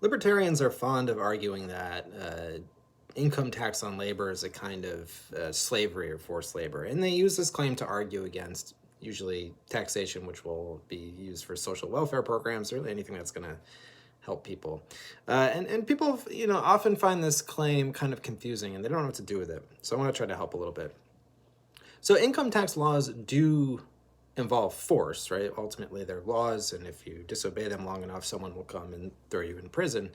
Libertarians are fond of arguing that income tax on labor is a kind of slavery or forced labor. And they use this claim to argue against usually taxation, which will be used for social welfare programs or anything that's going to help people. And people, often find this claim kind of confusing and they don't know what to do with it. So I want to try to help a little bit. So income tax laws do involve force, right? Ultimately, they're laws, and if you disobey them long enough, someone will come and throw you in prison.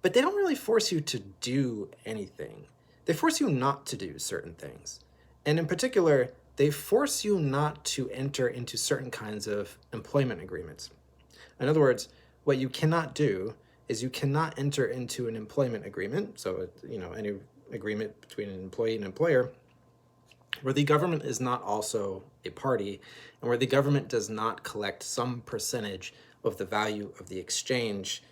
But they don't really force you to do anything. They force you not to do certain things. And in particular, they force you not to enter into certain kinds of employment agreements. In other words, what you cannot do is you cannot enter into an employment agreement, so any agreement between an employee and employer, where the government is not also a party and where the government does not collect some percentage of the value of the exchange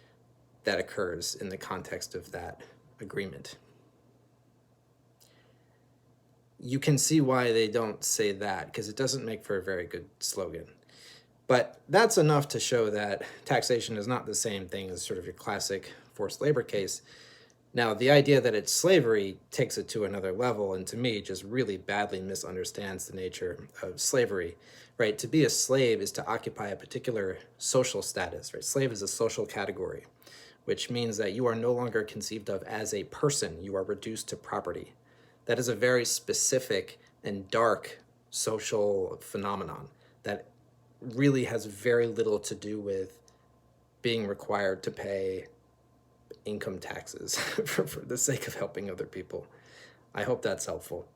that occurs in the context of that agreement. You can see why they don't say that, because it doesn't make for a very good slogan. But that's enough to show that taxation is not the same thing as sort of your classic forced labor case. Now, the idea that it's slavery takes it to another level, and to me, just really badly misunderstands the nature of slavery, right? To be a slave is to occupy a particular social status, right? Slave is a social category, which means that you are no longer conceived of as a person. You are reduced to property. That is a very specific and dark social phenomenon that really has very little to do with being required to pay income taxes for the sake of helping other people. I hope that's helpful.